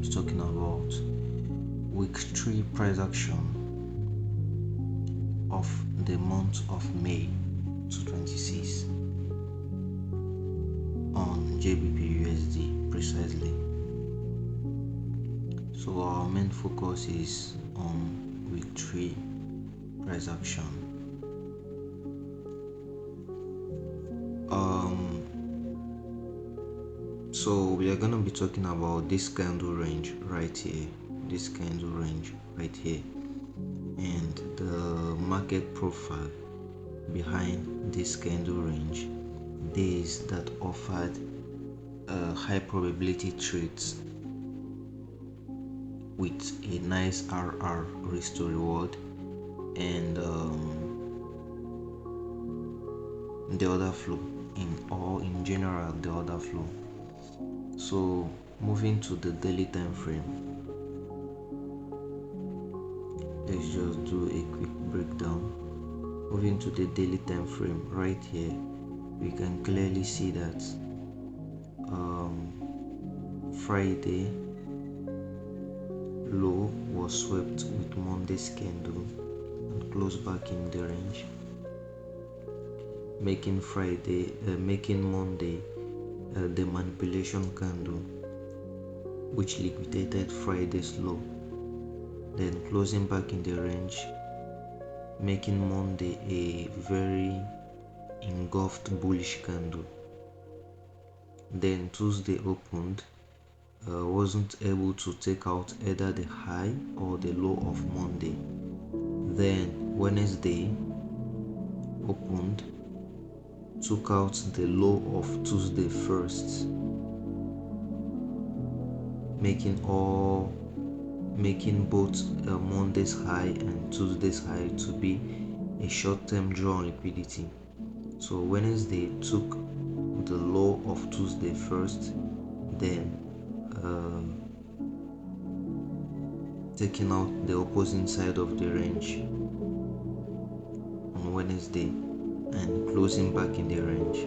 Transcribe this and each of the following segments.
be talking about week 3 price action of the month of May 2026 on GBPUSD precisely. So our main focus is on week 3 price action. So we are gonna be talking about this candle range right here, and the market profile behind this candle range, days that offered high probability trades with a nice RR, risk to reward, and the order flow in general, the order flow. So moving to the daily time frame, let's just do a quick breakdown. Moving to the daily time frame right here, we can clearly see that Friday low was swept with Monday's candle and closed back in the range, making Monday the manipulation candle, which liquidated Friday's low, then closing back in the range, making Monday a very engulfed bullish candle. Then Tuesday opened, wasn't able to take out either the high or the low of Monday. Then Wednesday opened, took out the low of Tuesday first, making both Monday's high and Tuesday's high to be a short-term draw on liquidity. So Wednesday took the low of Tuesday first, then taking out the opposite side of the range on Wednesday and closing back in the range.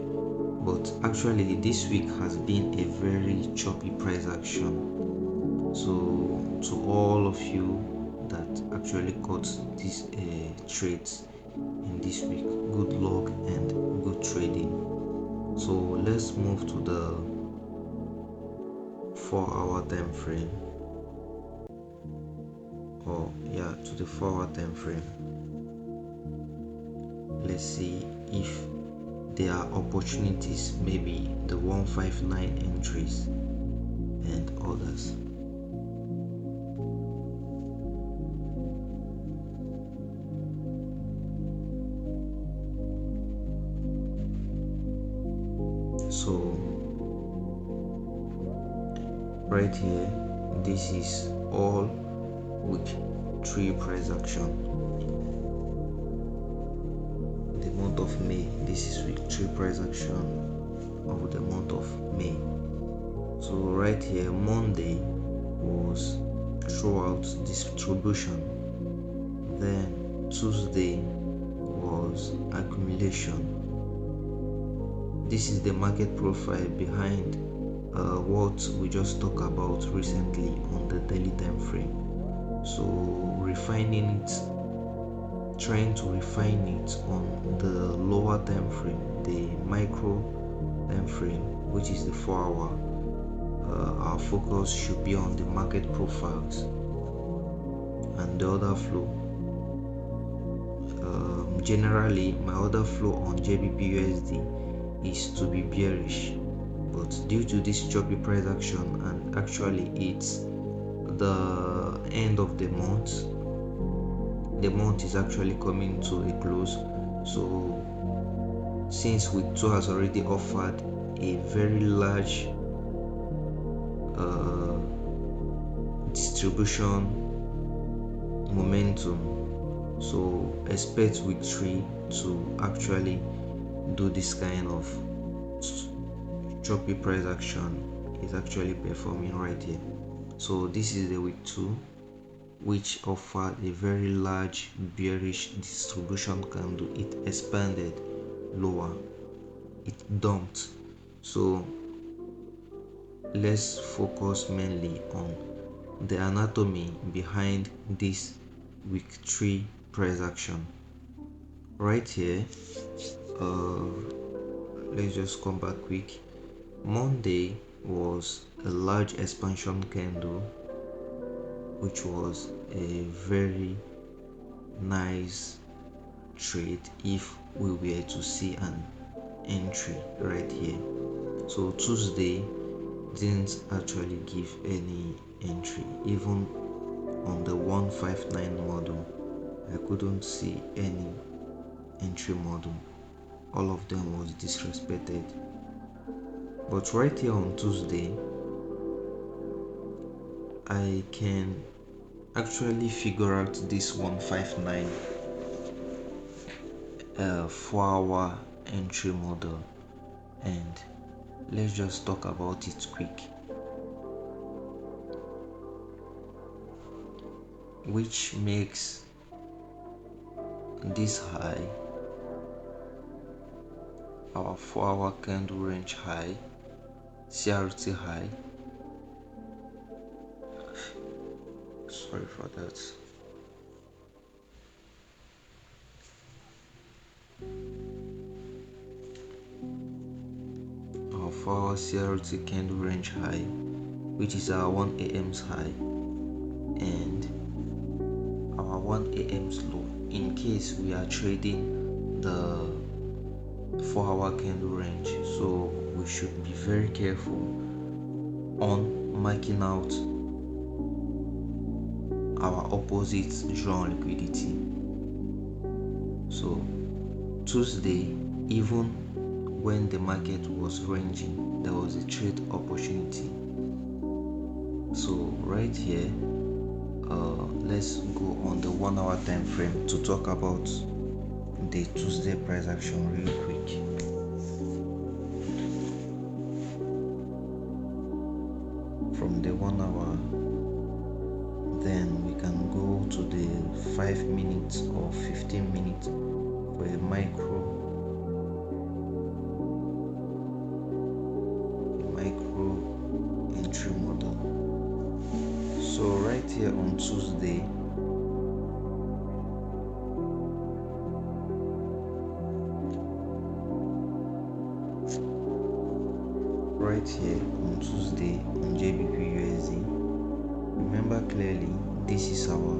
But actually this week has been a very choppy price action. So to all of you that actually caught these trades in this week, good luck and good trading. So let's move to the 4-hour time frame. To the 4-hour time frame. Let's see if there are opportunities, maybe the 159 entries and others. So right here, this is all week 3 price action. The month of May, this is week 3 price action of the month of May. So right here, Monday was throughout distribution, then Tuesday was accumulation. This is the market profile behind what we just talked about recently on the daily time frame. So trying to refine it on the lower time frame, the micro time frame, which is the 4-hour. Our focus should be on the market profiles and the order flow. Generally, my order flow on GBPUSD is to be bearish, but due to this choppy price action, and actually it's the end of the month is actually coming to a close. So since week 2 has already offered a very large distribution momentum, so expect week 3 to actually do this kind of choppy price action is actually performing right here. So this is the week 2, which offered a very large bearish distribution candle. It expanded lower, it dumped. So let's focus mainly on the anatomy behind this week 3 price action. Right here, uh, let's just come back quick. Monday was a large expansion candle, which was a very nice trade if we were to see an entry right here. So Tuesday didn't actually give any entry. Even on the 159 model, I couldn't see any entry model. All of them was disrespected. But right here on Tuesday, I can actually figure out this 159 4-hour entry model, and let's just talk about it quick. Which makes this high our 4-hour candle range high, CRT high. Sorry for that. Our 4-hour CRT candle range high, which is our 1 a.m.'s high, and our 1 a.m.'s low. In case we are trading the 4-hour candle range, so we should be very careful on marking out our opposites drawn liquidity. So Tuesday, even when the market was ranging, there was a trade opportunity. So right here, let's go on the 1-hour time frame to talk about the Tuesday price action real quick. From the 1-hour, then we can go to the 5 minutes or 15 minutes for a micro entry model. So right here on Tuesday, on GBPUSD, remember clearly this is our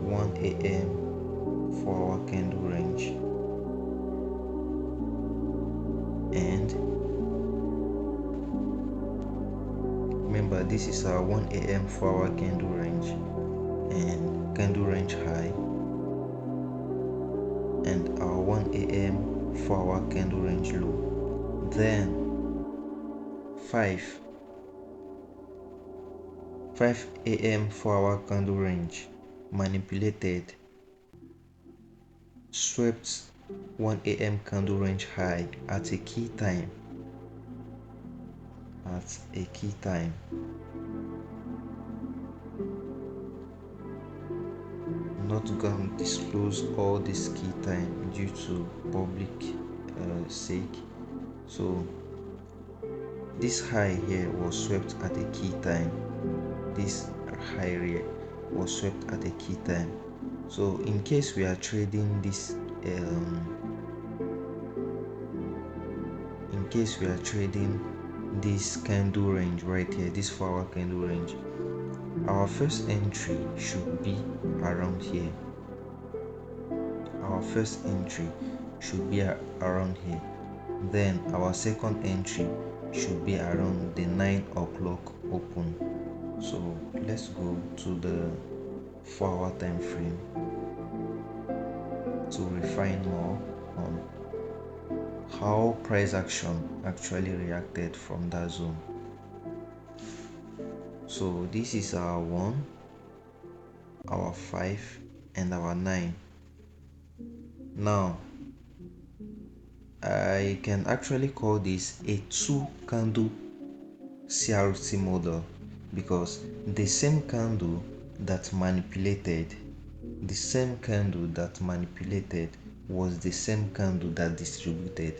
1 a.m. 4-hour candle range, and remember this is our 1 a.m. 4-hour candle range and candle range high, and our 1 a.m. 4-hour candle range low. Then 5 a.m. 4-hour candle range manipulated, swept 1 a.m. candle range high at a key time. I'm not going to disclose all this key time due to public sake. So this high here was swept at a key time. This high here was swept at a key time. So in case we are trading this candle range right here, this 4-hour candle range, our first entry should be around here. Then our second entry should be around the 9 o'clock open. So let's go to the 4-hour time frame to refine more on how price action actually reacted from that zone. So this is our 1, our 5, and our 9. Now I can actually call this a 2-candle CRT model, because the same candle that manipulated was the same candle that distributed.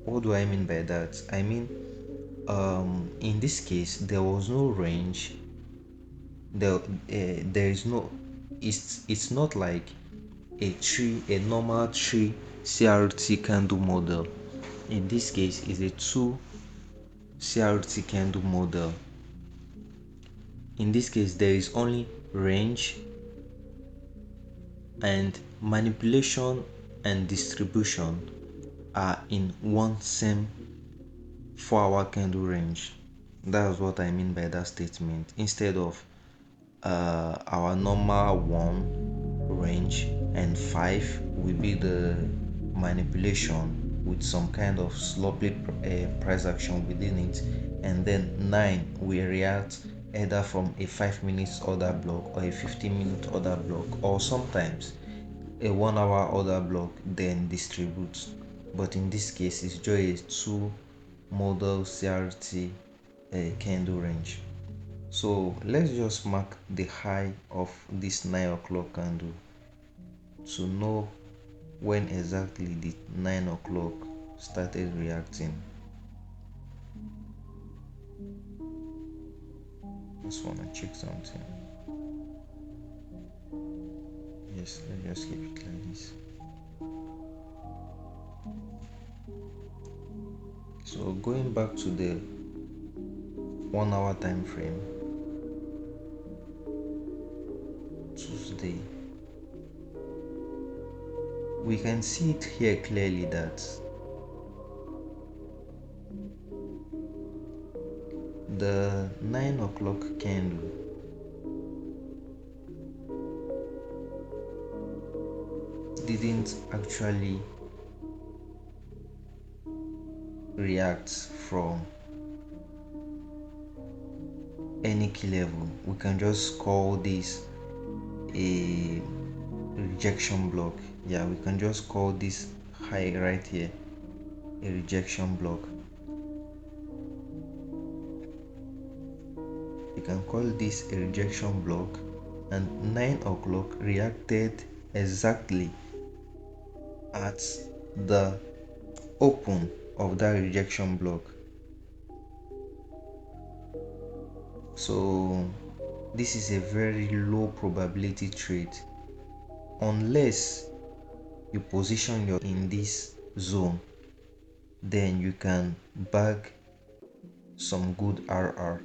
What do I mean by that? I mean, in this case, there was no range. There is no. It's not like a normal tree CRT candle model. In this case, is a two CRT candle model. In this case, there is only range and manipulation and distribution are in one same 4-hour candle range. That's what I mean by that statement. Instead of our normal 1 range and 5 will be the manipulation with some kind of sloppy price action within it, and then 9 will react either from a 5 minutes order block or a 15-minute order block, or sometimes a 1 hour order block, then distributes. But in this case, it's just a 2 model CRT candle range. So let's just mark the high of this 9 o'clock candle to know when exactly the 9 o'clock started reacting. Just want to check something. Yes, let's just keep it like this. So going back to the 1 hour time frame, Tuesday, we can see it here clearly that the 9 o'clock candle didn't actually react from any key level. We can just call this a rejection block. Yeah, we can just call this high right here a rejection block. You can call this a rejection block, and 9 o'clock reacted exactly at the open of that rejection block. So this is a very low probability trade unless you position your in this zone, then you can bag some good RR.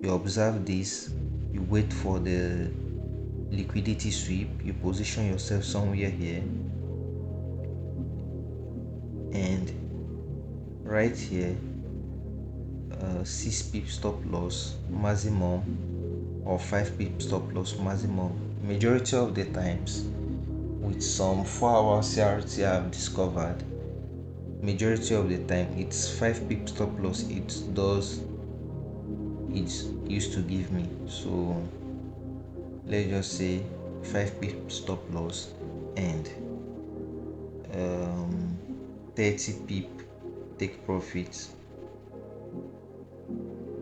You observe this, you wait for the liquidity sweep, you position yourself somewhere here, and right here 6 pip stop loss maximum or 5 pip stop loss maximum. Majority of the times, with some 4-hour CRT I've discovered, majority of the time it's 5 pip stop loss it used to give me. So let's just say 5 pip stop loss and 30 pip take profit.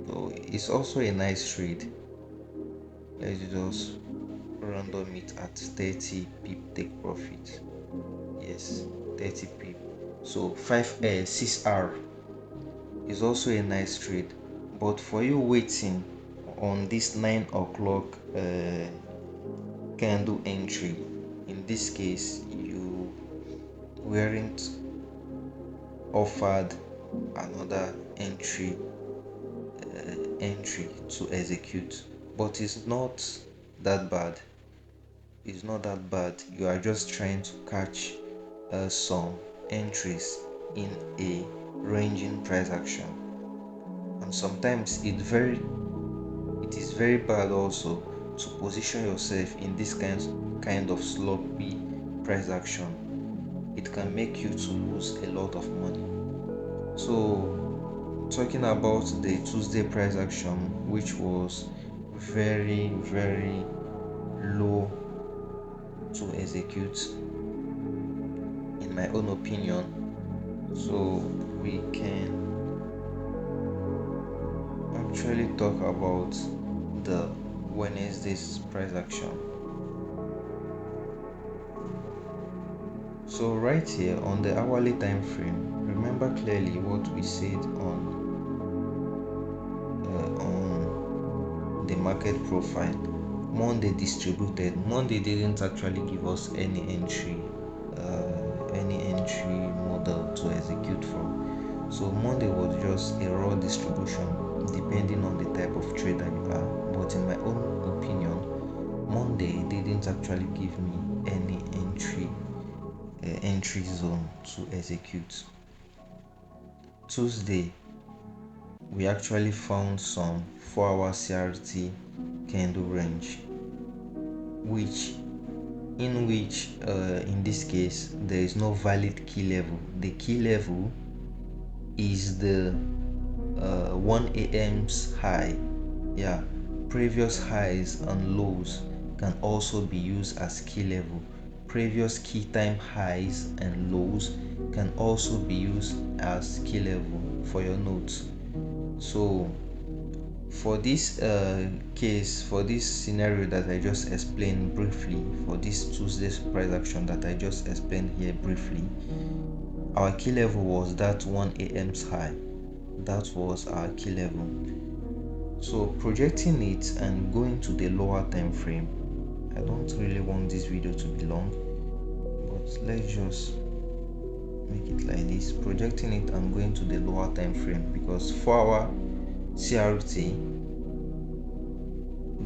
So it's also a nice trade. Let's just random it at 30 pip take profit. Yes, 30 pip. So 6R is also a nice trade. But for you waiting on this 9 o'clock candle entry, in this case you weren't offered another entry to execute, but it's not that bad. It's not that bad. You are just trying to catch some entries in a ranging price action, and sometimes it is very bad also to position yourself in this kind of sloppy price action. It can make you to lose a lot of money. So talking about the Tuesday price action, which was very low to execute in my own opinion, so we can actually talk about the Wednesday's price action. So So right here on the hourly time frame, remember clearly what we said on the market profile. Monday distributed. Monday didn't actually give us any entry model to execute from. So Monday was just a raw distribution depending on the type of trader you are. But in my own opinion, Monday didn't actually give me any entry zone to execute. Tuesday, we actually found some 4-hour CRT candle range, which in this case there is no valid key level. The key level is the 1 a.m.'s high. Yeah, previous highs and lows can also be used as key level. Previous key time highs and lows can also be used as key level for your notes. So for this case, for this scenario that I just explained briefly, for this Tuesday's price action that I just explained here briefly, our key level was that 1 a.m.'s high. That was our key level. So projecting it and going to the lower time frame, I don't really want this video to be long, but let's just make it like this, projecting it and going to the lower time frame, because 4-hour CRT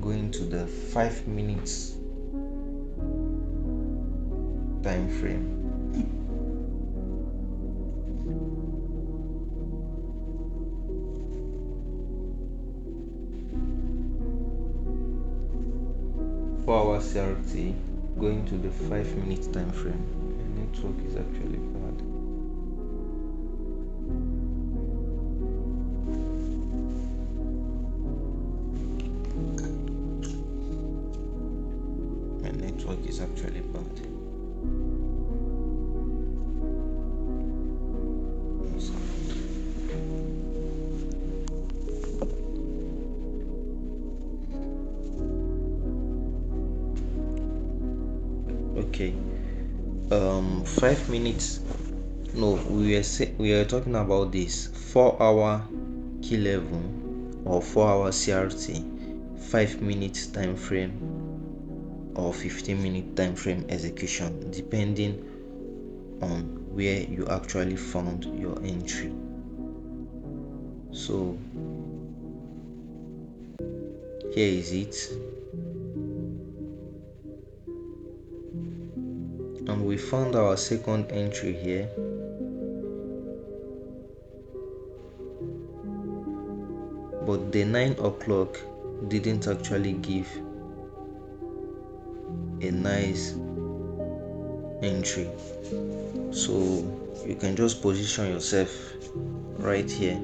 going to the 5 minutes time frame. For our CRT going to the 5 minutes time frame. The network is actually bad. My network is actually bad. Okay, 5 minutes. No, we are talking about this 4-hour key level or 4-hour CRT, 5 minutes time frame or 15-minute time frame execution, depending on where you actually found your entry. So here is it, and we found our second entry here. But the 9 o'clock didn't actually give a nice entry, so you can just position yourself right here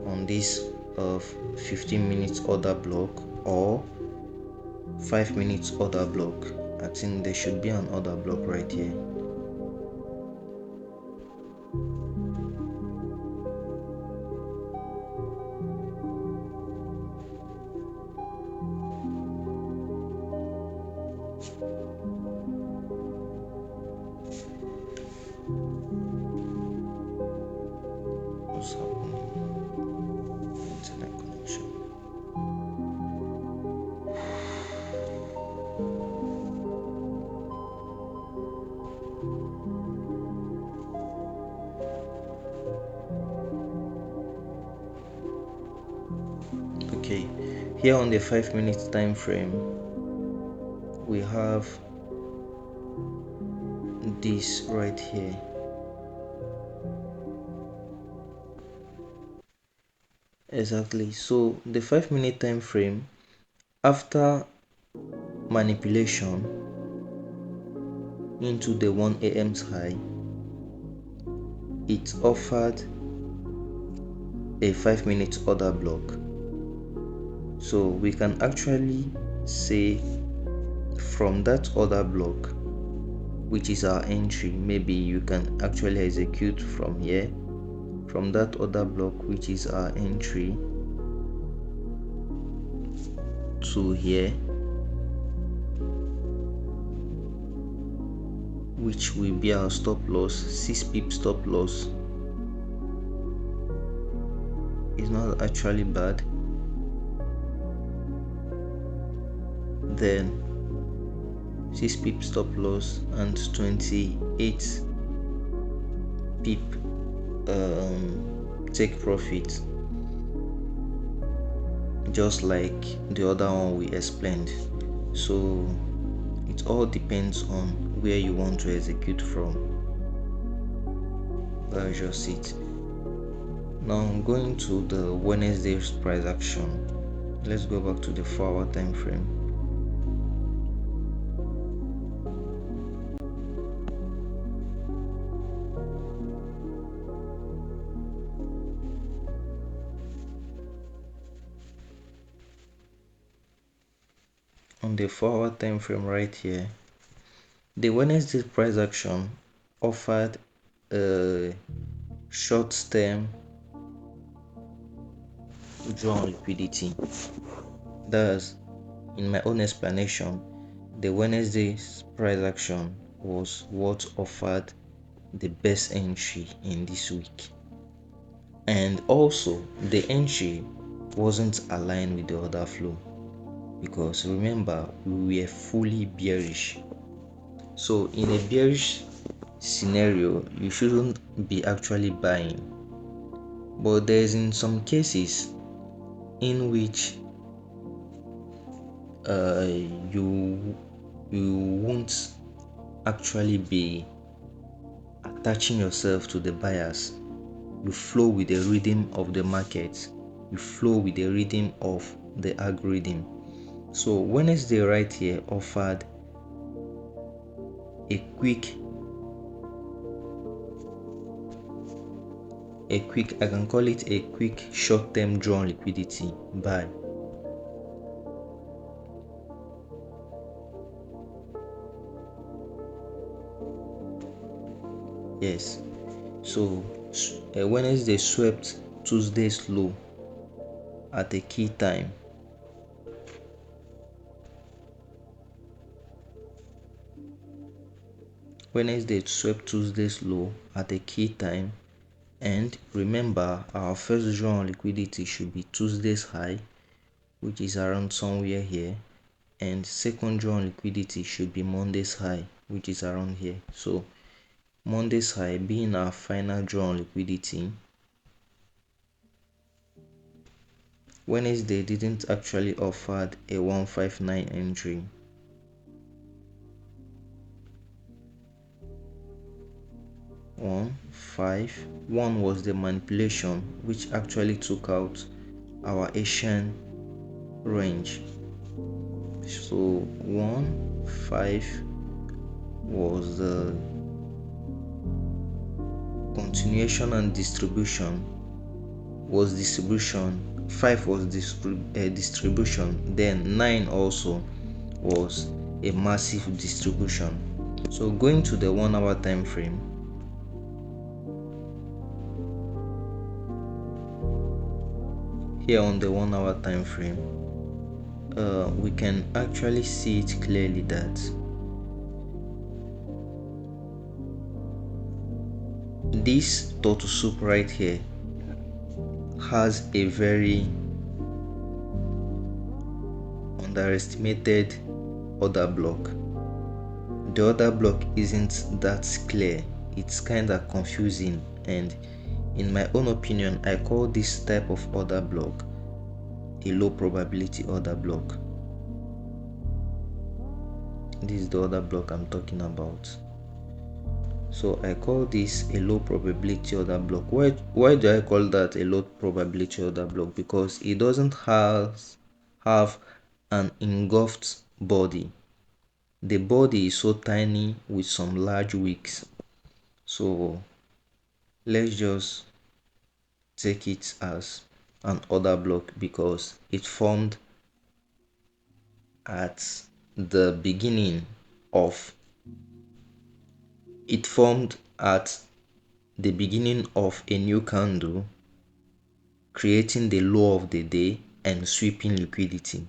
on this 15 minutes order block or 5 minutes order block. I think there should be an order block right here. What's happening? Internet connection. Okay, here on the 5 minutes time frame we have this right here. Exactly, so the 5 minute time frame, after manipulation into the 1 a.m.'s high, it offered a 5 minutes order block. So we can actually say from that order block, which is our entry, maybe you can actually execute from here, from that order block, which is our entry, to here. which will be our stop loss, 6 pip stop loss, is not actually bad. Then 6 pip stop loss and 28 pip take profit, just like the other one we explained. So it all depends on where you want to execute from. That's just it. Now I'm going to the Wednesday's price action. Let's go back to the 4-hour time frame. On the 4-hour time frame right here, the Wednesday price action offered a short-term draw on liquidity. Thus, in my own explanation, the Wednesday's price action was what offered the best entry in this week. And also, the entry wasn't aligned with the order flow, because remember, we were fully bearish. So in a bearish scenario, you shouldn't be actually buying. But there's in some cases in which you won't actually be attaching yourself to the buyers. You flow with the rhythm of the market. You flow with the rhythm of the algorithm. So Wednesday right here offered a quick, I can call it a quick short-term draw on liquidity buy. Yes, so Wednesday swept Tuesday's low at a key time. Wednesday swept Tuesday's low at a key time, and remember, our first draw on liquidity should be Tuesday's high, which is around somewhere here, and second draw on liquidity should be Monday's high, which is around here. So Monday's high being our final draw on liquidity, Wednesday didn't actually offer a 159 entry. One was the manipulation, which actually took out our Asian range. So 1.5 was the continuation and distribution, 5 was distribution, then 9 also was a massive distribution. So going to the 1 hour time frame, here on the 1 hour time frame, we can actually see it clearly that this turtle soup right here has a very underestimated order block. The order block isn't that clear, it's kind of confusing, and in my own opinion, I call this type of order block a low probability order block. This is the order block I'm talking about. So I call this a low probability order block. Why do I call that a low probability order block? Because it doesn't have an engulfed body. The body is so tiny with some large wicks. So let's just take it as an order block because it formed at the beginning of a new candle, creating the low of the day and sweeping liquidity.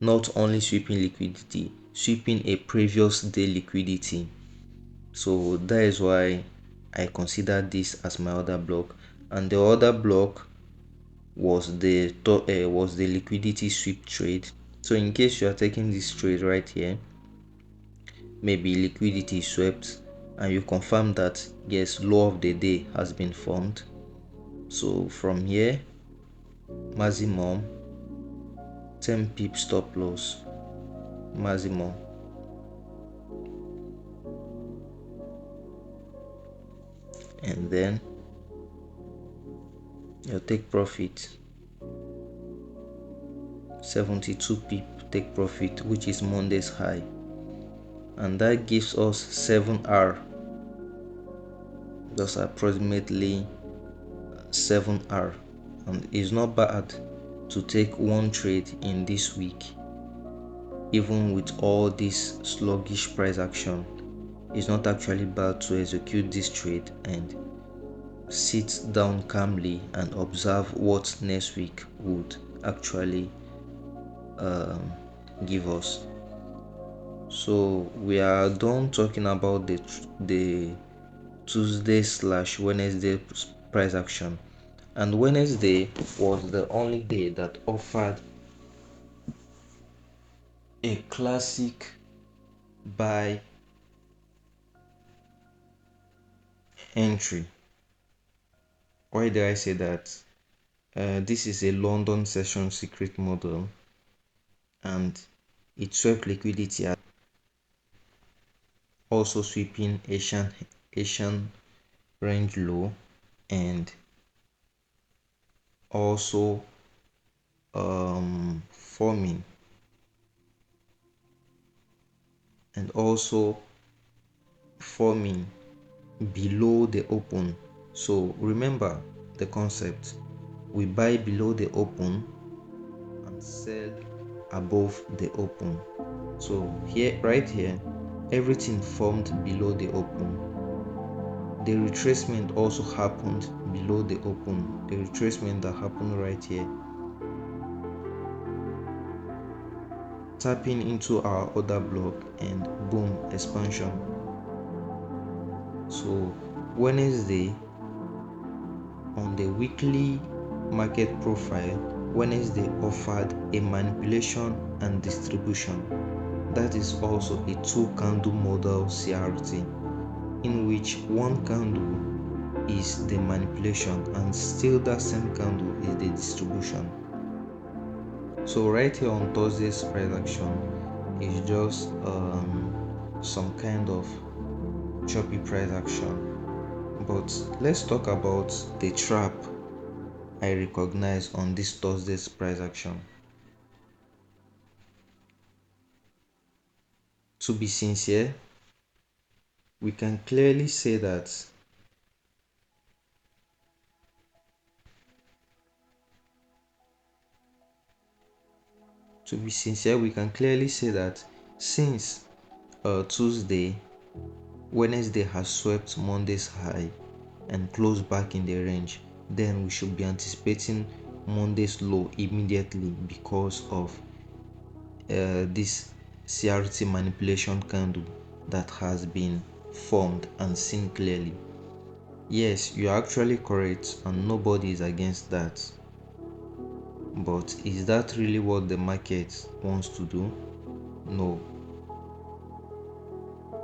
Not only sweeping liquidity, sweeping a previous day liquidity. So that is why I consider this as my other block. And the other block was the liquidity sweep trade. So in case you are taking this trade right here, maybe liquidity swept and you confirm that yes, low of the day has been formed. So from here, maximum 10 pip stop loss, maximum, and then you take profit 72 pip take profit, which is Monday's high, and that gives us 7R. That's approximately 7R, and it's not bad to take one trade in this week. Even with all this sluggish price action, it's not actually bad to execute this trade and sit down calmly and observe what next week would actually give us. So we are done talking about the Tuesday slash Wednesday price action, and Wednesday was the only day that offered a classic buy entry. Why did I say that? This is a London session secret model, and it swept liquidity at also sweeping Asian range low, and also forming and also forming below the open. So remember the concept: we buy below the open and sell above the open. So here, right here, everything formed below the open. The retracement also happened below the open. The retracement that happened right here, tapping into our other block, and boom, expansion. So Wednesday, on the weekly market profile, Wednesday offered a manipulation and distribution. That is also a two candle model CRT, in which one candle is the manipulation and still that same candle is the distribution. So right here on Thursday's price action is just some kind of choppy price action. But let's talk about the trap I recognize on this Thursday's price action. To be sincere, we can clearly say that since Tuesday, Wednesday has swept Monday's high and closed back in the range, then we should be anticipating Monday's low immediately because of this CRT manipulation candle that has been formed and seen clearly. Yes, you are actually correct and nobody is against that. But is that really what the market wants to do? No.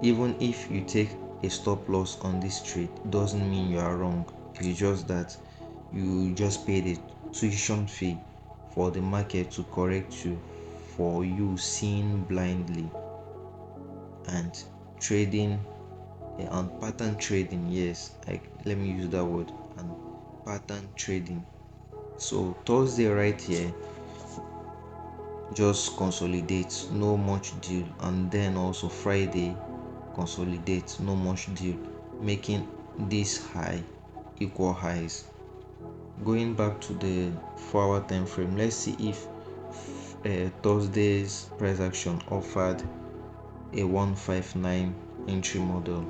Even if you take a stop loss on this trade, doesn't mean you are wrong. It's just that you just paid a tuition fee for the market to correct you for you seeing blindly and trading and pattern trading. Yes, let me use that word, and pattern trading. So Thursday right here just consolidates, no much deal, and then also Friday consolidates, no much deal, making this high equal highs. Going back to the 4-hour time frame, let's see if Thursday's price action offered a 159 entry model.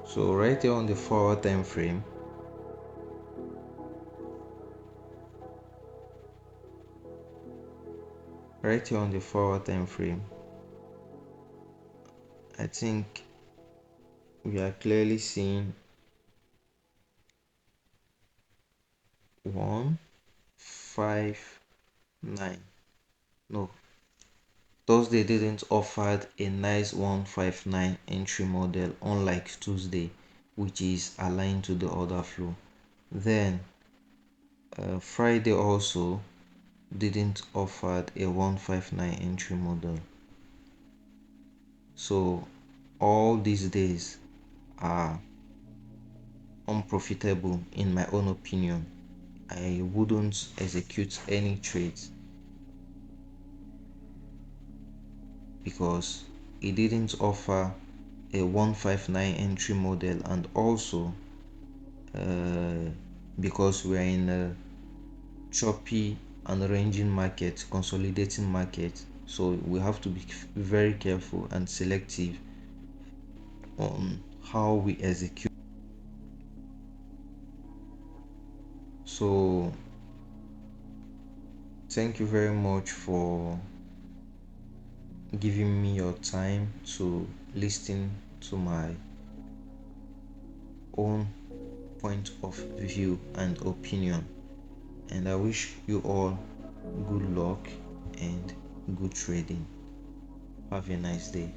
So right here on the 4-hour time frame, right here on the 4 hour time frame, I think we are clearly seeing 159. No, Thursday didn't offer a nice 159 entry model, unlike Tuesday, which is aligned to the order flow. Then Friday also didn't offer a 159 entry model. So all these days are unprofitable in my own opinion. I wouldn't execute any trades because it didn't offer a 159 entry model, and also uh, because we are in a choppy and ranging market, consolidating market, so we have to be very careful and selective on how we execute. So thank you very much for giving me your time to listen to my own point of view and opinion, and I wish you all good luck and good trading. Have a nice day.